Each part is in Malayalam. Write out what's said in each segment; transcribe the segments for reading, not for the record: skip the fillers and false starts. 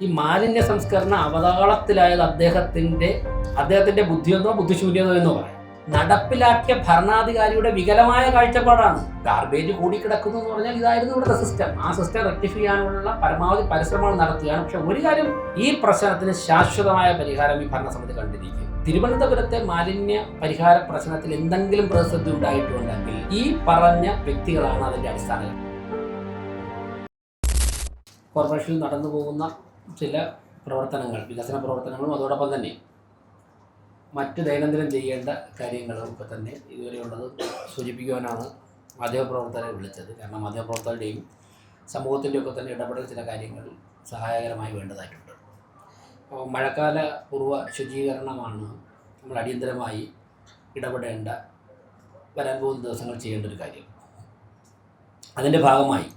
ഈ മാലിന്യ സംസ്കരണ അവതാളത്തിലായത് അദ്ദേഹത്തിന്റെ ബുദ്ധിയെന്നോ ബുദ്ധിശൂന്യതോ എന്നോ പറയാം. നടപ്പിലാക്കിയ ഭരണാധികാരിയുടെ വികലമായ കാഴ്ചപ്പാടാണ്. ഗാർബേജ് കൂടിക്കിടക്കുന്നു എന്ന് പറഞ്ഞാൽ ഇതായിരുന്നു ഇവിടുത്തെ സിസ്റ്റം. ആ സിസ്റ്റം റെക്ടിഫൈ ചെയ്യാനുള്ള പരമാവധി പരിശ്രമങ്ങൾ നടത്തുകയാണ്. പക്ഷെ ഒരു കാര്യം, ഈ പ്രശ്നത്തിന് ശാശ്വതമായ പരിഹാരം ഈ ഭരണസമിതി കണ്ടിരിക്കും. തിരുവനന്തപുരത്തെ മാലിന്യ പരിഹാര പ്രശ്നത്തിൽ എന്തെങ്കിലും പ്രതിസന്ധി ഉണ്ടായിട്ടുണ്ടെങ്കിൽ ഈ പറഞ്ഞ വ്യക്തികളാണ് അതിന്റെ അടിസ്ഥാനം. കോർപ്പറേഷനിൽ നടന്നു പോകുന്ന ചില പ്രവർത്തനങ്ങൾ, വികസന പ്രവർത്തനങ്ങളും അതോടൊപ്പം തന്നെ മറ്റ് ദൈനംദിനം ചെയ്യേണ്ട കാര്യങ്ങളും ഒക്കെ തന്നെ ഇതുവരെയുള്ളത് സൂചിപ്പിക്കുവാനാണ് മാധ്യമപ്രവർത്തകരെ വിളിച്ചത്. കാരണം മാധ്യമപ്രവർത്തകരുടെയും സമൂഹത്തിൻ്റെയൊക്കെ തന്നെ ഇടപെടൽ ചില കാര്യങ്ങൾ സഹായകരമായി വേണ്ടതായിട്ടുണ്ട്. മഴക്കാല പൂർവ്വ ശുചീകരണമാണ് നമ്മൾ അടിയന്തരമായി ഇടപെടേണ്ട, വരാൻ പോകുന്ന ദിവസങ്ങൾ ചെയ്യേണ്ട ഒരു കാര്യം. അതിൻ്റെ ഭാഗമായി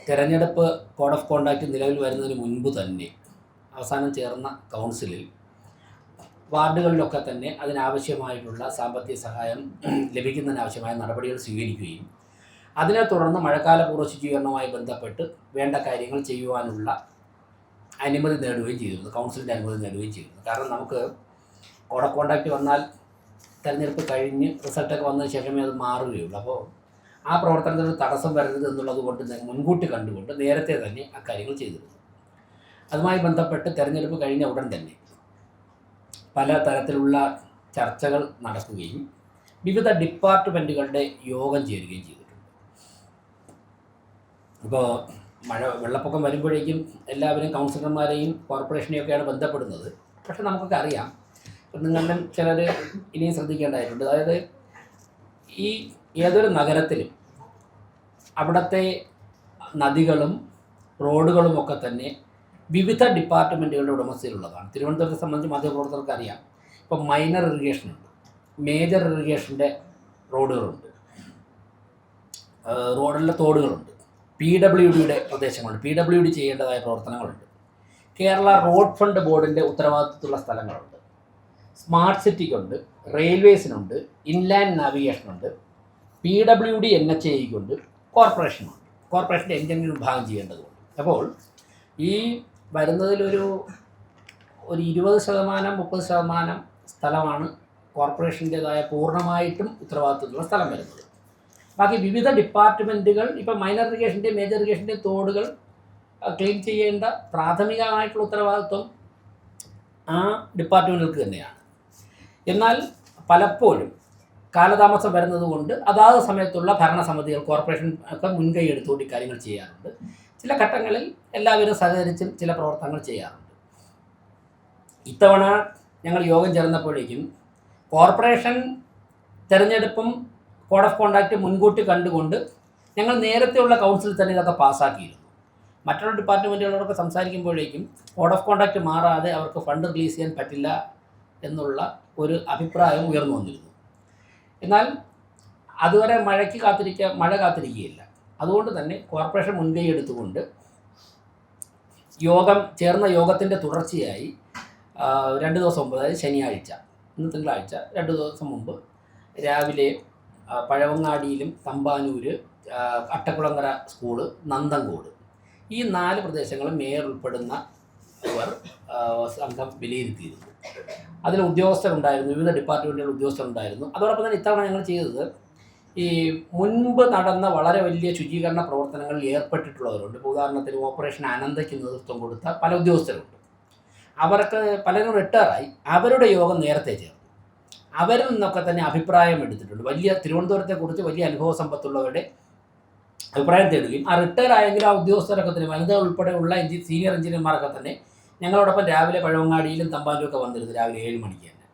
തെരഞ്ഞെടുപ്പ് കോഡ് ഓഫ് കോണ്ടാക്റ്റ് നിലവിൽ വരുന്നതിന് മുൻപ് തന്നെ അവസാനം ചേർന്ന കൗൺസിലിൽ വാർഡുകളിലൊക്കെ തന്നെ അതിനാവശ്യമായിട്ടുള്ള സാമ്പത്തിക സഹായം ലഭിക്കുന്നതിനാവശ്യമായ നടപടികൾ സ്വീകരിക്കുകയും അതിനെ തുടർന്ന് മഴക്കാല പൂർവ്വ ശുചീകരണവുമായി ബന്ധപ്പെട്ട് വേണ്ട കാര്യങ്ങൾ ചെയ്യുവാനുള്ള അനുമതി നേടുകയും ചെയ്തിരുന്നു. കൗൺസിലിൻ്റെ അനുമതി നേടുകയും ചെയ്തിരുന്നു. കാരണം നമുക്ക് കോഡ് ഓഫ് കോണ്ടാക്റ്റ് വന്നാൽ തെരഞ്ഞെടുപ്പ് കഴിഞ്ഞ് റിസൾട്ടൊക്കെ വന്നതിന് ശേഷമേ അത് മാറുകയുള്ളൂ. അപ്പോൾ ആ പ്രവർത്തനത്തിന് തടസ്സം വരരുത് എന്നുള്ളത് കൊണ്ട് മുൻകൂട്ടി കണ്ടുകൊണ്ട് നേരത്തെ തന്നെ അക്കാര്യങ്ങൾ ചെയ്തിരുന്നു. അതുമായി ബന്ധപ്പെട്ട് തെരഞ്ഞെടുപ്പ് കഴിഞ്ഞ ഉടൻ തന്നെ പല തരത്തിലുള്ള ചർച്ചകൾ നടക്കുകയും വിവിധ ഡിപ്പാർട്ട്മെൻറ്റുകളുടെ യോഗം ചേരുകയും ചെയ്തിട്ടുണ്ട്. ഇപ്പോൾ വെള്ളപ്പൊക്കം വരുമ്പോഴേക്കും എല്ലാവരും കൗൺസിലർമാരെയും കോർപ്പറേഷനെയൊക്കെയാണ് ബന്ധപ്പെടുന്നത്. പക്ഷെ നമുക്കൊക്കെ അറിയാം, നിങ്ങളും ചിലർ ഇനിയും ശ്രദ്ധിക്കേണ്ടതായിട്ടുണ്ട്. അതായത് ഈ ഏതൊരു നഗരത്തിലും അവിടുത്തെ നദികളും റോഡുകളുമൊക്കെ തന്നെ വിവിധ ഡിപ്പാർട്ട്മെൻറ്റുകളുടെ ഉടമസ്ഥയിലുള്ളതാണ്. തിരുവനന്തപുരത്തെ സംബന്ധിച്ച് മാധ്യമപ്രവർത്തകർക്ക് അറിയാം. ഇപ്പോൾ മൈനർ ഇറിഗേഷനുണ്ട്, മേജർ ഇറിഗേഷൻ്റെ റോഡുകളുണ്ട്, റോഡിലെ തോടുകളുണ്ട്, PWDയുടെ പ്രദേശങ്ങളുണ്ട്, PWD ചെയ്യേണ്ടതായ പ്രവർത്തനങ്ങളുണ്ട്, കേരള റോഡ് ഫണ്ട് ബോർഡിൻ്റെ ഉത്തരവാദിത്തമുള്ള സ്ഥലങ്ങളുണ്ട്, സ്മാർട്ട് സിറ്റിക്കുണ്ട്, റെയിൽവേസിനുണ്ട്, ഇൻലാൻഡ് നാവിഗേഷനുണ്ട്, PWD NHAIക്കുണ്ട്, കോർപ്പറേഷനുണ്ട്. കോർപ്പറേഷൻ്റെ എഞ്ചിനീയറിംഗ് വിഭാഗം ചെയ്യേണ്ടതുണ്ട്. അപ്പോൾ ഈ വരുന്നതിലൊരു 20% 30% സ്ഥലമാണ് കോർപ്പറേഷൻ്റേതായ പൂർണ്ണമായിട്ടും ഉത്തരവാദിത്തത്തിലുള്ള സ്ഥലം വരുന്നത്. ബാക്കി വിവിധ ഡിപ്പാർട്ട്മെൻറ്റുകൾ, ഇപ്പോൾ മൈനർ ഇറിഗേഷൻ്റെയും മേജർ ഇറിഗേഷൻ്റെയും തോടുകൾ ക്ലീൻ ചെയ്യേണ്ട പ്രാഥമികമായിട്ടുള്ള ഉത്തരവാദിത്വം ആ ഡിപ്പാർട്ട്മെൻറ്റുകൾക്ക് തന്നെയാണ്. എന്നാൽ പലപ്പോഴും കാലതാമസം വരുന്നത് കൊണ്ട് അതാത് സമയത്തുള്ള ഭരണസമിതികൾ, കോർപ്പറേഷൻ ഒക്കെ മുൻകൈ എടുത്തുകൊണ്ട് ഇക്കാര്യങ്ങൾ ചെയ്യാറുണ്ട്. ചില ഘട്ടങ്ങളിൽ എല്ലാവരും സഹകരിച്ചും ചില പ്രവർത്തനങ്ങൾ ചെയ്യാറുണ്ട്. ഇത്തവണ ഞങ്ങൾ യോഗം ചേർന്നപ്പോഴേക്കും കോർപ്പറേഷൻ തെരഞ്ഞെടുപ്പും കോഡ് ഓഫ് കോണ്ടാക്റ്റ് മുൻകൂട്ടി കണ്ടുകൊണ്ട് ഞങ്ങൾ നേരത്തെയുള്ള കൗൺസിലിൽ തന്നെ ഇതൊക്കെ പാസ്സാക്കിയിരുന്നു. മറ്റുള്ള ഡിപ്പാർട്ട്മെൻറ്റുകളോടൊക്കെ സംസാരിക്കുമ്പോഴേക്കും കോഡ് ഓഫ് കോണ്ടാക്റ്റ് മാറാതെ അവർക്ക് ഫണ്ട് റിലീസ് ചെയ്യാൻ പറ്റില്ല എന്നുള്ള ഒരു അഭിപ്രായം ഉയർന്നു വന്നിരുന്നു. എന്നാൽ അതുവരെ മഴ കാത്തിരിക്കുകയില്ല. അതുകൊണ്ട് തന്നെ കോർപ്പറേഷൻ മുൻകൈ എടുത്തുകൊണ്ട് ചേർന്ന യോഗത്തിൻ്റെ തുടർച്ചയായി 2 ദിവസം മുമ്പ്, അതായത് ശനിയാഴ്ച, ഇന്ന് തിങ്കളാഴ്ച, 2 ദിവസം മുമ്പ് രാവിലെ പഴവങ്ങാടിയിലും തമ്പാനൂര്, അട്ടക്കുളങ്ങര സ്കൂള്, നന്തങ്കോട്, ഈ 4 പ്രദേശങ്ങളും മേയർ ഉൾപ്പെടുന്നവർ സംഘം വിലയിരുത്തിയിരുന്നു. അതിൽ ഉദ്യോഗസ്ഥരുണ്ടായിരുന്നു, വിവിധ ഡിപ്പാർട്ട്മെൻറ്റുകൾ ഉദ്യോഗസ്ഥരുണ്ടായിരുന്നു. അതോടൊപ്പം തന്നെ ഇത്തവണ ഞങ്ങൾ ചെയ്തത്, ഈ മുൻപ് നടന്ന വളരെ വലിയ ശുചീകരണ പ്രവർത്തനങ്ങളിൽ ഏർപ്പെട്ടിട്ടുള്ളവരുണ്ട്. ഇപ്പോൾ ഉദാഹരണത്തിന് ഓപ്പറേഷൻ അനന്തയ്ക്ക് നേതൃത്വം കൊടുത്ത പല ഉദ്യോഗസ്ഥരുണ്ട്. അവർക്ക് പലരും റിട്ടയറായി. അവരുടെ യോഗം നേരത്തെ ചേർന്നു. അവരിൽ നിന്നൊക്കെ തന്നെ അഭിപ്രായം എടുത്തിട്ടുണ്ട്. തിരുവനന്തപുരത്തെക്കുറിച്ച് വലിയ അനുഭവ സമ്പത്തുള്ളവരുടെ അഭിപ്രായം തേടുകയും ആ റിട്ടയർ ആയെങ്കിലും ആ ഉദ്യോഗസ്ഥരൊക്കെ തന്നെ, വനിതകൾ ഉൾപ്പെടെയുള്ള സീനിയർ എഞ്ചിനീയർമാരൊക്കെ തന്നെ ഞങ്ങളോടൊപ്പം രാവിലെ പഴവങ്ങാടിയിലും തമ്പാനൂരൊക്കെ വന്നിരുന്നു, രാവിലെ 7 മണിക്ക് തന്നെ.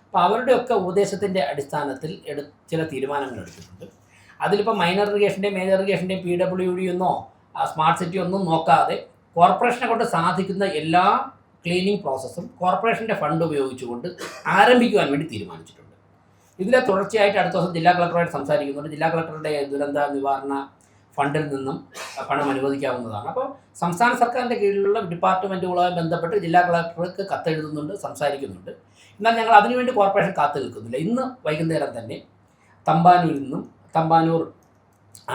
അപ്പോൾ അവരുടെയൊക്കെ ഉപദേശത്തിൻ്റെ അടിസ്ഥാനത്തിൽ ചില തീരുമാനങ്ങൾ എടുത്തിട്ടുണ്ട്. അതിലിപ്പോൾ മൈനർ ഇറിഗേഷൻ്റെയും മേജർ ഇറിഗേഷൻ്റെയും PWD ഒന്നോ സ്മാർട്ട് സിറ്റി ഒന്നും നോക്കാതെ കോർപ്പറേഷനെ കൊണ്ട് സാധിക്കുന്ന എല്ലാ ക്ലീനിങ് പ്രോസസ്സും കോർപ്പറേഷൻ്റെ ഫണ്ട് ഉപയോഗിച്ചുകൊണ്ട് ആരംഭിക്കുവാൻ വേണ്ടി തീരുമാനിച്ചിട്ടുണ്ട്. ഇതിലെ തുടർച്ചയായിട്ട് അടുത്ത ദിവസം ജില്ലാ കളക്ടറുമായിട്ട് സംസാരിക്കുന്നുണ്ട്. ജില്ലാ കളക്ടറുടെ ദുരന്ത നിവാരണ ഫണ്ടിൽ നിന്നും പണം അനുവദിക്കാവുന്നതാണ്. അപ്പോൾ സംസ്ഥാന സർക്കാരിൻ്റെ കീഴിലുള്ള ഡിപ്പാർട്ട്മെൻറ്റുകളുമായി ബന്ധപ്പെട്ട് ജില്ലാ കളക്ടർക്ക് കത്തെഴുതുന്നുണ്ട്, സംസാരിക്കുന്നുണ്ട്. എന്നാൽ ഞങ്ങൾ അതിനുവേണ്ടി കോർപ്പറേഷൻ കാത്തു നിൽക്കുന്നില്ല. ഇന്ന് വൈകുന്നേരം തന്നെ തമ്പാനൂരിൽ നിന്നും, തമ്പാനൂർ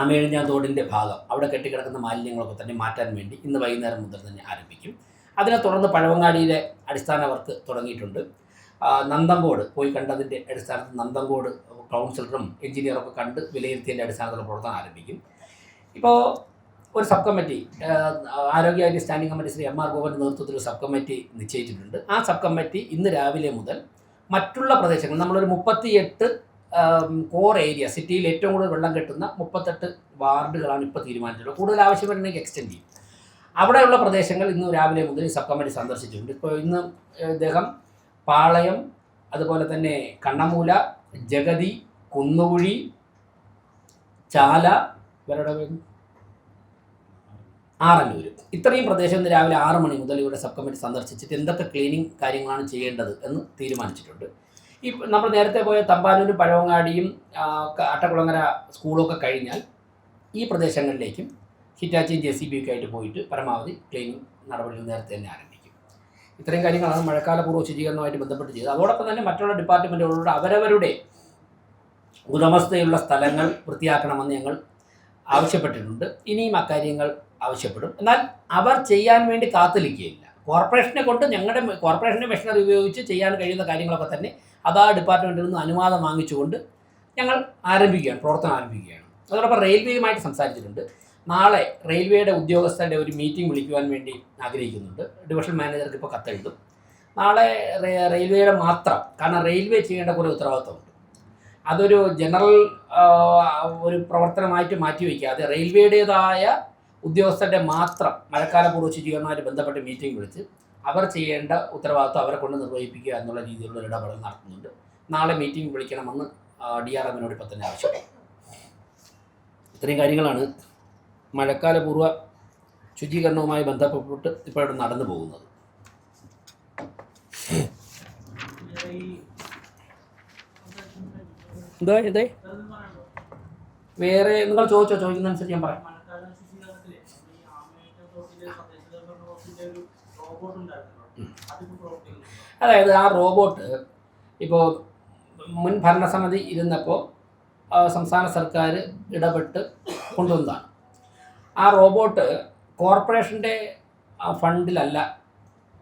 ആമേഴിഞ്ഞാൻ തോടിൻ്റെ ഭാഗം, അവിടെ കെട്ടിക്കിടക്കുന്ന മാലിന്യങ്ങളൊക്കെ തന്നെ മാറ്റാൻ വേണ്ടി ഇന്ന് വൈകുന്നേരം മുതൽ തന്നെ ആരംഭിക്കും. അതിനെ തുടർന്ന് പഴവങ്ങാടിയിലെ അടിസ്ഥാന വർക്ക് തുടങ്ങിയിട്ടുണ്ട്. നന്തങ്കോട് പോയി കണ്ടതിൻ്റെ അടിസ്ഥാനത്തിൽ നന്തങ്കോട് കൗൺസിലറും എഞ്ചിനീയറൊക്കെ കണ്ട് വിലയിരുത്തിയതിൻ്റെ അടിസ്ഥാനത്തിൽ പ്രവർത്തനം ആരംഭിക്കും. ഇപ്പോൾ ഒരു സബ് കമ്മിറ്റി, ആരോഗ്യകാര്യ standing committee Shri M R ഗോപൻ്റെ നേതൃത്വത്തിൽ ഒരു സബ് കമ്മിറ്റി നിശ്ചയിച്ചിട്ടുണ്ട്. ആ സബ് കമ്മിറ്റി ഇന്ന് രാവിലെ മുതൽ മറ്റുള്ള പ്രദേശങ്ങൾ, നമ്മളൊരു 38 കോർ ഏരിയ, സിറ്റിയിൽ ഏറ്റവും കൂടുതൽ വെള്ളം കെട്ടുന്ന 38 വാർഡുകളാണ് ഇപ്പോൾ തീരുമാനിച്ചിട്ടുള്ളത്. കൂടുതൽ ആവശ്യമുണ്ടെങ്കിൽ എക്സ്റ്റെൻഡ് ചെയ്യും. അവിടെയുള്ള പ്രദേശങ്ങൾ ഇന്ന് രാവിലെ മുതൽ ഈ സബ് കമ്മിറ്റി സന്ദർശിച്ചിട്ടുണ്ട്. ഇപ്പോൾ ഇന്ന് ഇദ്ദേഹം പാളയം, അതുപോലെ തന്നെ കണ്ണമൂല, ജഗതി, കുന്നുകുഴി, ചാല, ഇവരുടെ ആറന്നൂർ, ഇത്രയും പ്രദേശം ഇന്ന് രാവിലെ 6 മണി മുതൽ ഇവിടെ സബ് കമ്മിറ്റി സന്ദർശിച്ചിട്ട് എന്തൊക്കെ ക്ലീനിങ് കാര്യങ്ങളാണ് ചെയ്യേണ്ടത് എന്ന് തീരുമാനിച്ചിട്ടുണ്ട്. ഈ നമ്മൾ നേരത്തെ പോയ തമ്പാനൂരും പഴവങ്ങാടിയും അട്ടക്കുളങ്ങര സ്കൂളൊക്കെ കഴിഞ്ഞാൽ ഈ പ്രദേശങ്ങളിലേക്കും ഹിറ്റാച്ചിയും JCB ഒക്കെ ആയിട്ട് പോയിട്ട് പരമാവധി ക്ലീനിങ് നടപടികൾ നേരത്തെ തന്നെ ആരംഭിക്കും. ഇത്രയും കാര്യങ്ങളാണ് മഴക്കാലപൂർവ്വ ശുചീകരണവുമായിട്ട് ബന്ധപ്പെട്ട് ചെയ്തത്. അതോടൊപ്പം തന്നെ മറ്റുള്ള ഡിപ്പാർട്ട്മെൻറ്റുകളോട് അവരവരുടെ ഉടമസ്ഥയുള്ള സ്ഥലങ്ങൾ വൃത്തിയാക്കണമെന്ന് ഞങ്ങൾ ആവശ്യപ്പെട്ടിട്ടുണ്ട്. ഇനിയും അക്കാര്യങ്ങൾ ആവശ്യപ്പെടും. എന്നാൽ അവർ ചെയ്യാൻ വേണ്ടി കാത്തിരിക്കുകയില്ല. കോർപ്പറേഷനെ കൊണ്ട് കോർപ്പറേഷൻ്റെ മെഷീനറി ഉപയോഗിച്ച് ചെയ്യാൻ കഴിയുന്ന കാര്യങ്ങളൊക്കെ തന്നെ അതാ ഡിപ്പാർട്ട്മെൻറ്റിൽ നിന്ന് അനുവാദം വാങ്ങിച്ചുകൊണ്ട് ഞങ്ങൾ പ്രവർത്തനം ആരംഭിക്കുകയാണ്. അതോടൊപ്പം റെയിൽവേയുമായിട്ട് സംസാരിച്ചിട്ടുണ്ട്. നാളെ റെയിൽവേയുടെ ഉദ്യോഗസ്ഥരുടെ ഒരു മീറ്റിംഗ് വിളിക്കുവാൻ വേണ്ടി ആഗ്രഹിക്കുന്നുണ്ട്. ഡിവിഷൻ മാനേജർക്ക് ഇപ്പോൾ കത്തെഴുതും. നാളെ റെയിൽവേയുടെ മാത്രം, കാരണം റെയിൽവേ ചെയ്യേണ്ട കുറേ ഉത്തരവാദിത്തമുണ്ട്. അതൊരു ജനറൽ ഒരു പ്രവർത്തനമായിട്ട് മാറ്റിവെക്കാതെ റെയിൽവേയുടേതായ ഉദ്യോഗസ്ഥരുടെ മാത്രം മഴക്കാലപൂർവ്വ ശുചീകരണവുമായിട്ട് ബന്ധപ്പെട്ട് മീറ്റിംഗ് വിളിച്ച് അവർ ചെയ്യേണ്ട ഉത്തരവാദിത്വം അവരെ കൊണ്ട് നിർവഹിപ്പിക്കുക എന്നുള്ള രീതിയിലുള്ള ഇടപെടൽ നടത്തുന്നുണ്ട്. നാളെ മീറ്റിംഗ് വിളിക്കണമെന്ന് DRMനോട് ഇപ്പം തന്നെ ആവശ്യപ്പെട്ടു. ഇത്രയും കാര്യങ്ങളാണ് മഴക്കാലപൂർവ്വ ശുചീകരണവുമായി ബന്ധപ്പെട്ട് ഇപ്പോൾ ഇവിടെ നടന്നു പോകുന്നത്. എന്തേ വേറെ നിങ്ങൾ ചോദിക്കുന്നതനുസരിച്ച് ഞാൻ പറയാം. അതായത് ആ റോബോട്ട് ഇപ്പോൾ മുൻ ഭരണസമിതി ഇരുന്നപ്പോൾ സംസ്ഥാന സർക്കാർ ഇടപെട്ട് കൊണ്ടുവന്നതാണ്. ആ റോബോട്ട് കോർപ്പറേഷൻ്റെ ഫണ്ടിലല്ല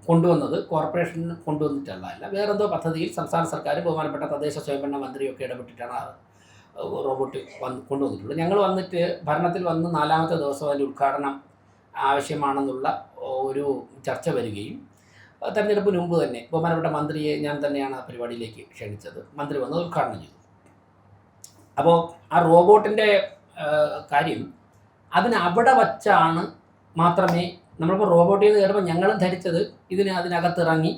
കൊണ്ടുവന്നത്, കോർപ്പറേഷൻ കൊണ്ടുവന്നിട്ടല്ല, വേറെന്തോ പദ്ധതിയിൽ സംസ്ഥാന സർക്കാർ ബഹുമാനപ്പെട്ട തദ്ദേശ സ്വയംഭരണ മന്ത്രിയൊക്കെ ഇടപെട്ടിട്ടാണ് ആ റോബോട്ട് കൊണ്ടുവന്നിട്ടുള്ളത്. ഞങ്ങൾ വന്നിട്ട് ഭരണത്തിൽ വന്ന് 4ാമത്തെ ദിവസം അതിൻ്റെ ഉദ്ഘാടനം ആവശ്യമാണെന്നുള്ള ഒരു ചർച്ച വരികയും തെരഞ്ഞെടുപ്പിന് മുമ്പ് തന്നെ ബഹുമാനപ്പെട്ട മന്ത്രിയെ ഞാൻ തന്നെയാണ് ആ പരിപാടിയിലേക്ക് ക്ഷണിച്ചത്. മന്ത്രി വന്ന് ഉദ്ഘാടനം ചെയ്തു. അപ്പോൾ ആ റോബോട്ടിൻ്റെ കാര്യം അവിടെ വച്ചാണ് മാത്രമേ നമ്മളിപ്പോൾ റോബോട്ടിൽ നിന്ന് കയറുമ്പോൾ ഞങ്ങളും ധരിച്ചത് അതിനകത്തിറങ്ങി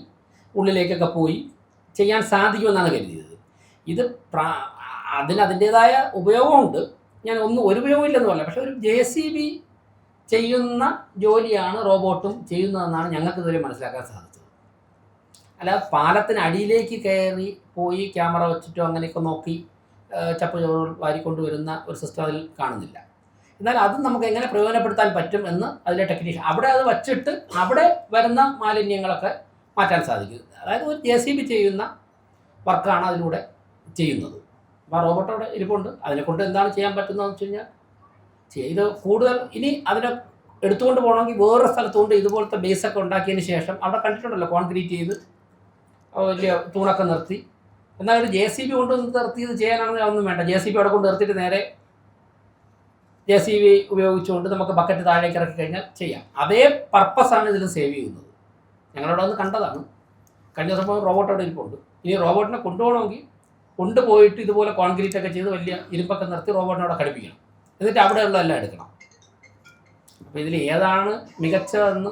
ഉള്ളിലേക്കൊക്കെ പോയി ചെയ്യാൻ സാധിക്കുമെന്നാണ് കരുതിയത്. ഇത് അതിൻ്റേതായ ഉപയോഗമുണ്ട്. ഞാൻ ഒരു ഉപയോഗമില്ലെന്ന് പറയില്ല. പക്ഷേ ഒരു JCB ചെയ്യുന്ന ജോലിയാണ് റോബോട്ടും ചെയ്യുന്നതെന്നാണ് ഞങ്ങൾക്ക് ഇതുവരെ മനസ്സിലാക്കാൻ സാധിച്ചത്. അല്ലാതെ പാലത്തിന് അടിയിലേക്ക് കയറി പോയി ക്യാമറ വെച്ചിട്ടോ അങ്ങനെയൊക്കെ നോക്കി ചപ്പ് വാരിക്കൊണ്ടുവരുന്ന ഒരു സിസ്റ്റം അതിൽ കാണുന്നില്ല. എന്നാൽ അത് നമുക്ക് എങ്ങനെ പ്രയോജനപ്പെടുത്താൻ പറ്റും എന്ന് അതിലെ ടെക്നീഷ്യൻ അവിടെ അത് വച്ചിട്ട് അവിടെ വരുന്ന മാലിന്യങ്ങളൊക്കെ മാറ്റാൻ സാധിക്കും. അതായത് ഒരു JCB ചെയ്യുന്ന വർക്കാണ് അതിലൂടെ ചെയ്യുന്നത്. അപ്പോൾ ആ റോബോട്ട് അവിടെ ഇരിപ്പുണ്ട്. അതിനെക്കൊണ്ട് എന്താണ് ചെയ്യാൻ പറ്റുന്നതെന്ന് വെച്ച് കഴിഞ്ഞാൽ ചെയ്ത് കൂടുതൽ ഇനി അതിനെ എടുത്തുകൊണ്ട് പോകണമെങ്കിൽ വേറൊരു സ്ഥലത്തുകൊണ്ട് ഇതുപോലത്തെ ബേസൊക്കെ ഉണ്ടാക്കിയതിന് ശേഷം അവിടെ കണ്ടിട്ടുണ്ടല്ലോ കോൺക്രീറ്റ് ചെയ്ത് വലിയ തൂണൊക്കെ നിർത്തി. എന്നാൽ ഒരു JCB കൊണ്ട് നിർത്തിയത് ചെയ്യാനാണെങ്കിൽ അതൊന്നും വേണ്ട. JCB അവിടെ കൊണ്ട് നിർത്തിയിട്ട് നേരെ JCB ഉപയോഗിച്ചുകൊണ്ട് നമുക്ക് ബക്കറ്റ് താഴേക്ക് ഇറക്കി കഴിഞ്ഞാൽ ചെയ്യാം. അതേ പർപ്പസാണ് ഇതിൽ സേവ് ചെയ്യുന്നത്. ഞങ്ങളവിടെ വന്ന് കണ്ടതാണ്. കഴിഞ്ഞ ദിവസം റോബോട്ട് അവിടെ ഇരിപ്പുണ്ട്. ഇനി റോബോട്ടിനെ കൊണ്ടുപോകണമെങ്കിൽ കൊണ്ടുപോയിട്ട് ഇതുപോലെ കോൺക്രീറ്റ് ഒക്കെ ചെയ്ത് വലിയ ഇരുമ്പൊക്കെ നിർത്തി റോബോട്ടിനെ അവിടെ ഘടിപ്പിക്കണം. എന്നിട്ട് അവിടെയുള്ള എല്ലാം എടുക്കണം. അപ്പോൾ ഇതിൽ ഏതാണ് മികച്ചതെന്ന്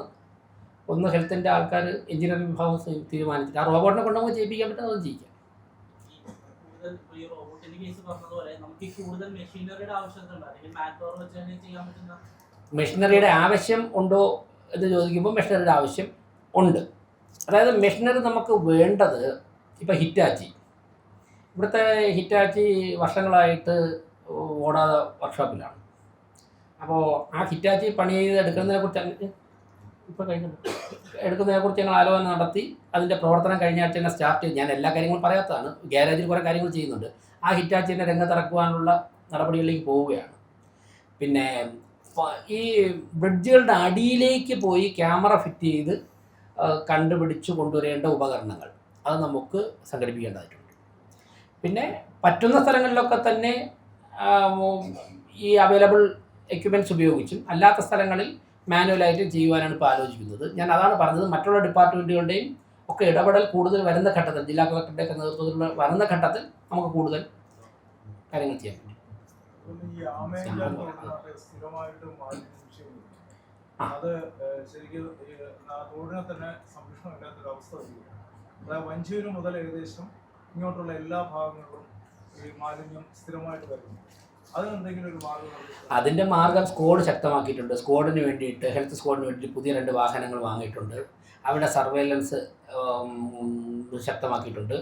ഒന്ന് ഹെൽത്തിൻ്റെ ആൾക്കാർ എഞ്ചിനീയറിംഗ് വിഭാഗം തീരുമാനിച്ചിട്ട് ആ റോബോട്ടിനെ കൊണ്ടുപോയി ചെയ്യിപ്പിക്കാൻ പറ്റുന്നത് അത് ചെയ്യിക്കാം. മെഷീനറിയുടെ ആവശ്യം ഉണ്ടോ എന്ന് ചോദിക്കുമ്പോൾ മെഷീനറിയുടെ ആവശ്യം ഉണ്ട്. അതായത് മെഷീനറി നമുക്ക് വേണ്ടത് ഇപ്പോൾ ഹിറ്റാച്ചി, ഇവിടുത്തെ ഹിറ്റാച്ചി വർഷങ്ങളായിട്ട് ഓടാതെ വർക്ക്ഷോപ്പിലാണ്. അപ്പോൾ ആ ഹിറ്റാച്ചി പണി ചെയ്ത് എടുക്കുന്നതിനെക്കുറിച്ച് ഇപ്പോൾ എടുക്കുന്നതിനെക്കുറിച്ച് ഞങ്ങൾ ആലോചന നടത്തി അതിൻ്റെ പ്രവർത്തനം കഴിഞ്ഞ ആഴ്ച തന്നെ സ്റ്റാർട്ട് ചെയ്ത്, ഞാൻ എല്ലാ കാര്യങ്ങളും പറയാത്തതാണ്, ഗ്യാരേജിൽ കുറേ കാര്യങ്ങൾ ചെയ്യുന്നുണ്ട്. ആ ഹിറ്റാച്ചിനെ രംഗത്തിറക്കുവാനുള്ള നടപടികളിലേക്ക് പോവുകയാണ്. പിന്നെ ഈ ബ്രിഡ്ജുകളുടെ അടിയിലേക്ക് പോയി ക്യാമറ ഫിറ്റ് ചെയ്ത് കണ്ടുപിടിച്ചു കൊണ്ടുവരേണ്ട ഉപകരണങ്ങൾ അത് നമുക്ക് സംഘടിപ്പിക്കേണ്ടതായിട്ടുണ്ട്. പിന്നെ പറ്റുന്ന സ്ഥലങ്ങളിലൊക്കെ തന്നെ ഈ അവൈലബിൾ എക്യുപ്മെൻറ്റ്സ് ഉപയോഗിച്ചും അല്ലാത്ത സ്ഥലങ്ങളിൽ മാനുവലായിട്ട് ചെയ്യുവാനാണ് ഇപ്പോൾ ആലോചിക്കുന്നത്. ഞാൻ അതാണ് പറഞ്ഞത്, മറ്റുള്ള ഡിപ്പാർട്ട്മെൻറ്റുകളുടെയും ഒക്കെ ഇടപെടൽ കൂടുതൽ വരുന്ന ഘട്ടത്തിൽ, ജില്ലാ കളക്ടറുടെയൊക്കെ നേതൃത്വത്തിൽ വരുന്ന ഘട്ടത്തിൽ നമുക്ക് കൂടുതൽ കാര്യങ്ങൾ ചെയ്യാൻ പറ്റും. അത് ശരിക്കും റോഡിനെ തന്നെ സംരക്ഷണം ഇല്ലാത്തൊരവസ്ഥ വരികയാണ്. അതായത് വഞ്ചിയൂര് മുതൽ ഏകദേശം ഇങ്ങോട്ടുള്ള എല്ലാ ഭാഗങ്ങളിലും ഈ മാലിന്യം സ്ഥിരമായിട്ട് വരുന്നു. അതിനെന്തെങ്കിലും ഒരു മാർഗം? അതിൻ്റെ മാർഗം സ്ക്വാഡ് ശക്തമാക്കിയിട്ടുണ്ട്. സ്ക്വാഡിന് വേണ്ടിയിട്ട്, ഹെൽത്ത് സ്ക്വാഡിന് വേണ്ടിയിട്ട് പുതിയ 2 വാഹനങ്ങൾ വാങ്ങിയിട്ടുണ്ട്. അവിടെ സർവൈലൻസ് ശക്തമാക്കിയിട്ടുണ്ട്.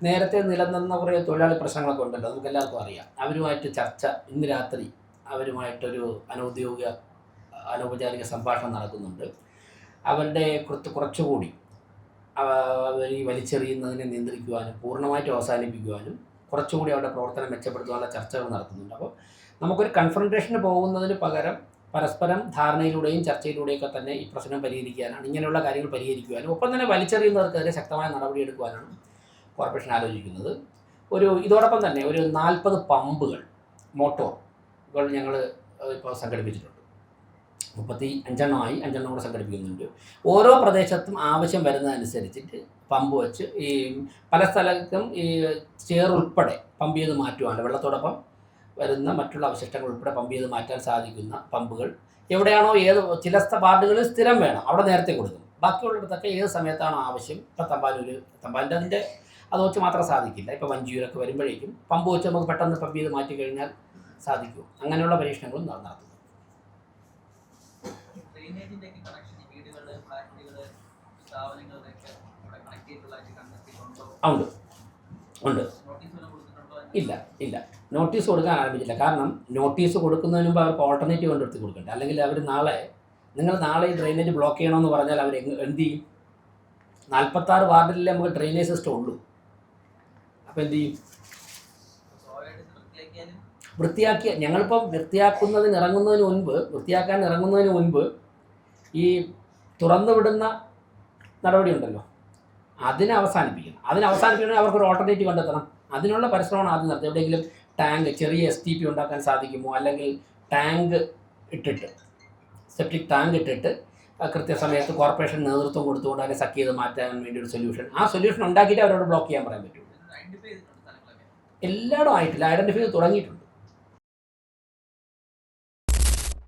നേരത്തെ നിലനിന്ന കുറേ തൊഴിലാളി പ്രശ്നങ്ങളൊക്കെ ഉണ്ടല്ലോ, നമുക്ക് എല്ലാവർക്കും അറിയാം. അവരുമായിട്ട് ചർച്ച, ഇന്ന് രാത്രി അവരുമായിട്ടൊരു അനൗപചാരിക സംഭാഷണം നടക്കുന്നുണ്ട്. അവരുടെ കുറച്ചുകൂടി ഈ വലിച്ചെറിയുന്നതിനെ നിയന്ത്രിക്കുവാനും പൂർണ്ണമായിട്ട് അവസാനിപ്പിക്കുവാനും കുറച്ചുകൂടി അവരുടെ പ്രവർത്തനം മെച്ചപ്പെടുത്തുവാനുള്ള ചർച്ചകൾ നടത്തുന്നുണ്ട്. അപ്പോൾ നമുക്കൊരു കൺഫ്രണ്ടേഷന് പോകുന്നതിന് പകരം പരസ്പരം ധാരണയിലൂടെയും ചർച്ചയിലൂടെയൊക്കെ തന്നെ ഈ പ്രശ്നം പരിഹരിക്കാനാണ്, ഇങ്ങനെയുള്ള കാര്യങ്ങൾ പരിഹരിക്കുവാനും ഒപ്പം തന്നെ വലിച്ചെറിയുന്നവർക്കെതിരെ ശക്തമായ നടപടിയെടുക്കുവാനാണ് കോർപ്പറേഷൻ ആലോചിക്കുന്നത്. ഇതോടൊപ്പം തന്നെ ഒരു 40 പമ്പുകൾ മോട്ടോറുകൾ ഞങ്ങൾ ഇപ്പോൾ സംഘടിപ്പിച്ചിട്ടുണ്ട്. 35 5 കൂടെ സംഘടിപ്പിക്കുന്നുണ്ട്. ഓരോ പ്രദേശത്തും ആവശ്യം വരുന്നതനുസരിച്ചിട്ട് പമ്പ് വെച്ച് ഈ പല സ്ഥലത്തും ഈ ചേറുൾപ്പെടെ പമ്പ് ചെയ്ത് മാറ്റുവാണ്. വെള്ളത്തോടൊപ്പം വരുന്ന മറ്റുള്ള അവശിഷ്ടങ്ങൾ ഉൾപ്പെടെ പമ്പ് ചെയ്ത് മാറ്റാൻ സാധിക്കുന്ന പമ്പുകൾ എവിടെയാണോ, ചില വാർഡുകളിൽ സ്ഥിരം വേണം, അവിടെ നേരത്തെ കൊടുക്കും. ബാക്കിയുള്ളിടത്തൊക്കെ ഏത് സമയത്താണോ ആവശ്യം, ഇപ്പോൾ തമ്പാനൂർ അത് വെച്ച് മാത്രം സാധിക്കില്ല. ഇപ്പോൾ വഞ്ചിയൂരൊക്കെ വരുമ്പോഴേക്കും പമ്പ് വെച്ച് നമുക്ക് പെട്ടെന്ന് പമ്പ് ചെയ്ത് മാറ്റി കഴിഞ്ഞാൽ സാധിക്കും. അങ്ങനെയുള്ള പരീക്ഷണങ്ങളും നടത്തും. ഉണ്ട്. ഇല്ല, നോട്ടീസ് കൊടുക്കാൻ ആരംഭിച്ചില്ല. കാരണം നോട്ടീസ് കൊടുക്കുന്നതിന് മുമ്പ് അവർക്ക് ഓൾട്ടർനേറ്റീവ് കണ്ടെടുത്ത് കൊടുക്കണ്ടേ. അല്ലെങ്കിൽ അവർ നിങ്ങൾ നാളെ ഈ ഡ്രെയിനേജ് ബ്ലോക്ക് ചെയ്യണമെന്ന് പറഞ്ഞാൽ അവർ എന്ത് ചെയ്യും? 46 വാർഡിലേ നമുക്ക് ഡ്രെയിനേജ് സിസ്റ്റം ഉള്ളൂ. അപ്പോൾ എന്ത് ചെയ്യും? ഞങ്ങളിപ്പം വൃത്തിയാക്കാൻ ഇറങ്ങുന്നതിന് മുൻപ് ഈ തുറന്നു വിടുന്ന നടപടി ഉണ്ടല്ലോ, അതിനെ അവസാനിപ്പിക്കണം. അവർക്കൊരു ഓൾട്ടർനേറ്റീവ് കണ്ടെത്തണം. അതിനുള്ള പരിശ്രമമാണ് ആദ്യം നടത്തുന്നത്. എവിടെയെങ്കിലും ചെറിയ STP ഉണ്ടാക്കാൻ സാധിക്കുമോ, അല്ലെങ്കിൽ സെപ്റ്റിക് ടാങ്ക് ഇട്ടിട്ട് കൃത്യസമയത്ത് കോർപ്പറേഷൻ നേതൃത്വം കൊടുത്തുകൊണ്ട് അതിനെ സക്ക് ചെയ്ത് മാറ്റാൻ വേണ്ടി ഒരു സൊല്യൂഷൻ ഉണ്ടാക്കിയിട്ട് അവരോട് ബ്ലോക്ക് ചെയ്യാൻ പറയാൻ പറ്റും. എല്ലായിടും ആയിട്ടില്ല, ഐഡൻറ്റിഫൈ ചെയ്ത് തുടങ്ങിയിട്ടുണ്ട്.